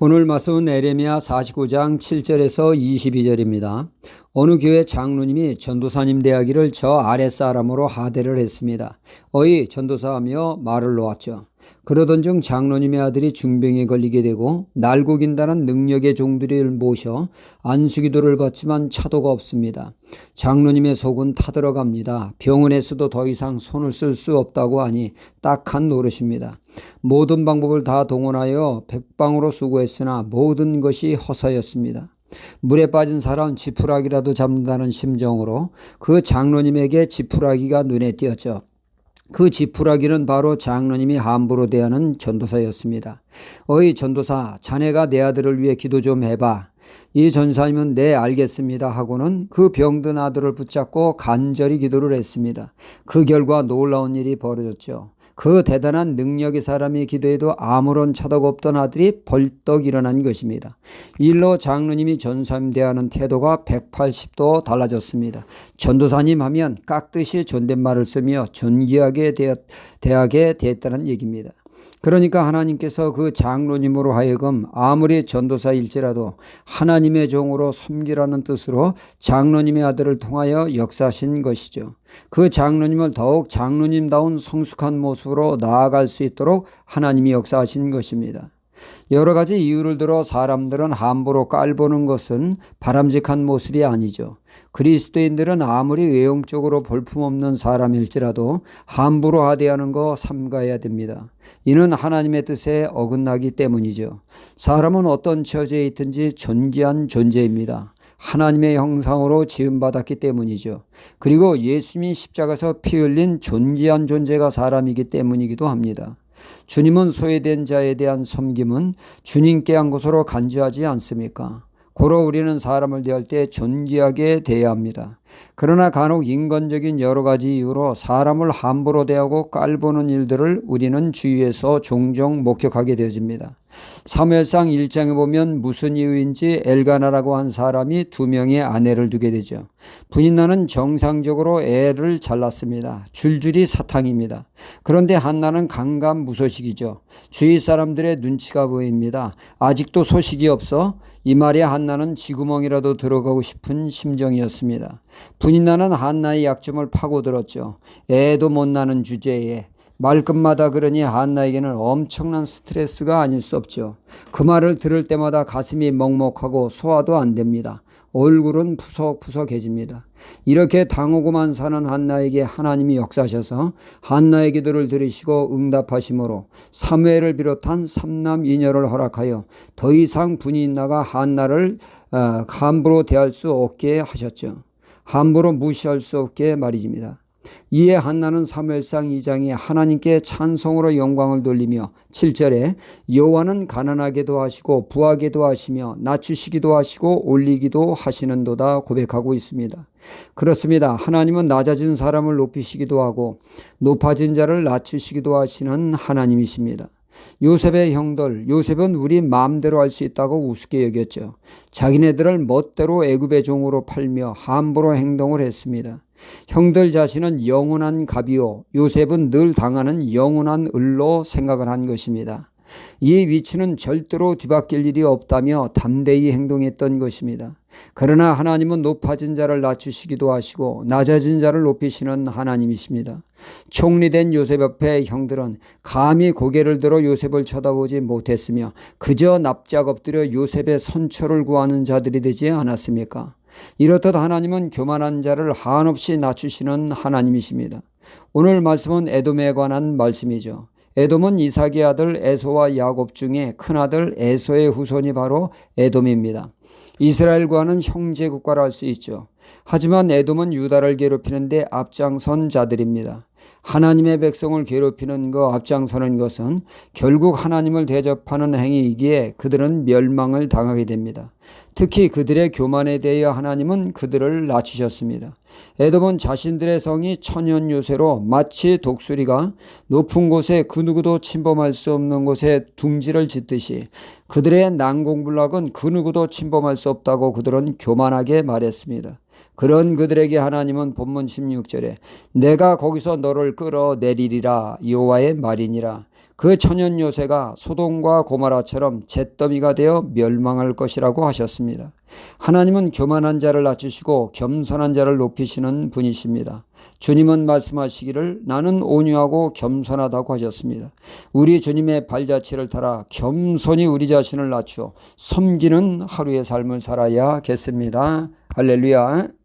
오늘 말씀은 에레미야 49장 7절에서 22절입니다. 어느 교회 장로님이 전도사님 대하기를 저 아랫사람으로 하대를 했습니다. 어이 전도사하며 말을 놓았죠. 그러던 중 장로님의 아들이 중병에 걸리게 되고 날고 긴다는 능력의 종들을 모셔 안수기도를 받지만 차도가 없습니다. 장로님의 속은 타들어갑니다. 병원에서도 더 이상 손을 쓸 수 없다고 하니 딱한 노릇입니다. 모든 방법을 다 동원하여 백방으로 수고했으나 모든 것이 허사였습니다. 물에 빠진 사람 지푸라기라도 잡는다는 심정으로 그 장로님에게 지푸라기가 눈에 띄었죠. 그 지푸라기는 바로 장로님이 함부로 대하는 전도사였습니다. 어이 전도사, 자네가 내 아들을 위해 기도 좀 해봐. 이 전사님은 네 알겠습니다 하고는 그 병든 아들을 붙잡고 간절히 기도를 했습니다. 그 결과 놀라운 일이 벌어졌죠. 그 대단한 능력의 사람이 기도해도 아무런 차도가 없던 아들이 벌떡 일어난 것입니다. 일로 장로님이 전사님 대하는 태도가 180도 달라졌습니다. 전도사님 하면 깍듯이 존댓말을 쓰며 존귀하게 대하게 됐다는 얘기입니다. 그러니까 하나님께서 그 장로님으로 하여금 아무리 전도사일지라도 하나님의 종으로 섬기라는 뜻으로 장로님의 아들을 통하여 역사하신 것이죠. 그 장로님을 더욱 장로님다운 성숙한 모습으로 나아갈 수 있도록 하나님이 역사하신 것입니다. 여러 가지 이유를 들어 사람들은 함부로 깔보는 것은 바람직한 모습이 아니죠. 그리스도인들은 아무리 외형적으로 볼품없는 사람일지라도 함부로 하대하는 거 삼가해야 됩니다. 이는 하나님의 뜻에 어긋나기 때문이죠. 사람은 어떤 처지에 있든지 존귀한 존재입니다. 하나님의 형상으로 지음받았기 때문이죠. 그리고 예수님이 십자가에서 피 흘린 존귀한 존재가 사람이기 때문이기도 합니다. 주님은 소외된 자에 대한 섬김은 주님께 한 것으로 간주하지 않습니까? 고로 우리는 사람을 대할 때 존귀하게 대해야 합니다. 그러나 간혹 인간적인 여러 가지 이유로 사람을 함부로 대하고 깔보는 일들을 우리는 주위에서 종종 목격하게 되어집니다. 사무엘상 1장에 보면 무슨 이유인지 엘가나라고 한 사람이 2명의 아내를 두게 되죠. 분인나는 정상적으로 애를 잘 낳습니다. 줄줄이 사탕입니다. 그런데 한나는 강간무소식이죠. 주위 사람들의 눈치가 보입니다. 아직도 소식이 없어? 이 말에 한나는 쥐구멍이라도 들어가고 싶은 심정이었습니다. 분인나는 한나의 약점을 파고들었죠. 애도 못 낳는 주제에 말끝마다 그러니 한나에게는 엄청난 스트레스가 아닐 수 없죠. 그 말을 들을 때마다 가슴이 먹먹하고 소화도 안 됩니다. 얼굴은 푸석푸석해집니다. 이렇게 당하고만 사는 한나에게 하나님이 역사하셔서 한나의 기도를 들으시고 응답하심으로 사무엘을 비롯한 3남 2녀를 허락하여 더 이상 분인나가 한나를 함부로 대할 수 없게 하셨죠. 함부로 무시할 수 없게 말이집니다. 이에 한나는 사무엘상 2장에 하나님께 찬송으로 영광을 돌리며 7절에 여호와는 가난하게도 하시고 부하게도 하시며 낮추시기도 하시고 올리기도 하시는도다 고백하고 있습니다. 그렇습니다. 하나님은 낮아진 사람을 높이시기도 하고 높아진 자를 낮추시기도 하시는 하나님이십니다. 요셉의 형들, 요셉은 우리 마음대로 할 수 있다고 우습게 여겼죠. 자기네들을 멋대로 애굽의 종으로 팔며 함부로 행동을 했습니다. 형들 자신은 영원한 갑이요 요셉은 늘 당하는 영원한 을로 생각을 한 것입니다. 이 위치는 절대로 뒤바뀔 일이 없다며 담대히 행동했던 것입니다. 그러나 하나님은 높아진 자를 낮추시기도 하시고 낮아진 자를 높이시는 하나님이십니다. 총리된 요셉 옆에 형들은 감히 고개를 들어 요셉을 쳐다보지 못했으며 그저 납작 엎드려 요셉의 선처를 구하는 자들이 되지 않았습니까? 이렇듯 하나님은 교만한 자를 한없이 낮추시는 하나님이십니다. 오늘 말씀은 에돔에 관한 말씀이죠. 에돔은 이삭의 아들 에서와 야곱 중에 큰아들 에서의 후손이 바로 에돔입니다. 이스라엘과는 형제 국가라 할 수 있죠. 하지만 에돔은 유다를 괴롭히는데 앞장선 자들입니다. 하나님의 백성을 괴롭히는 것, 앞장서는 것은 결국 하나님을 대접하는 행위이기에 그들은 멸망을 당하게 됩니다. 특히 그들의 교만에 대하여 하나님은 그들을 낮추셨습니다. 에돔은 자신들의 성이 천연 요새로 마치 독수리가 높은 곳에 그 누구도 침범할 수 없는 곳에 둥지를 짓듯이 그들의 난공불락은 그 누구도 침범할 수 없다고 그들은 교만하게 말했습니다. 그런 그들에게 하나님은 본문 16절에 내가 거기서 너를 끌어내리리라 여호와의 말이니라 그 천연 요새가 소돔과 고모라처럼 잿더미가 되어 멸망할 것이라고 하셨습니다. 하나님은 교만한 자를 낮추시고 겸손한 자를 높이시는 분이십니다. 주님은 말씀하시기를 나는 온유하고 겸손하다고 하셨습니다. 우리 주님의 발자취를 따라 겸손히 우리 자신을 낮추어 섬기는 하루의 삶을 살아야겠습니다. 할렐루야.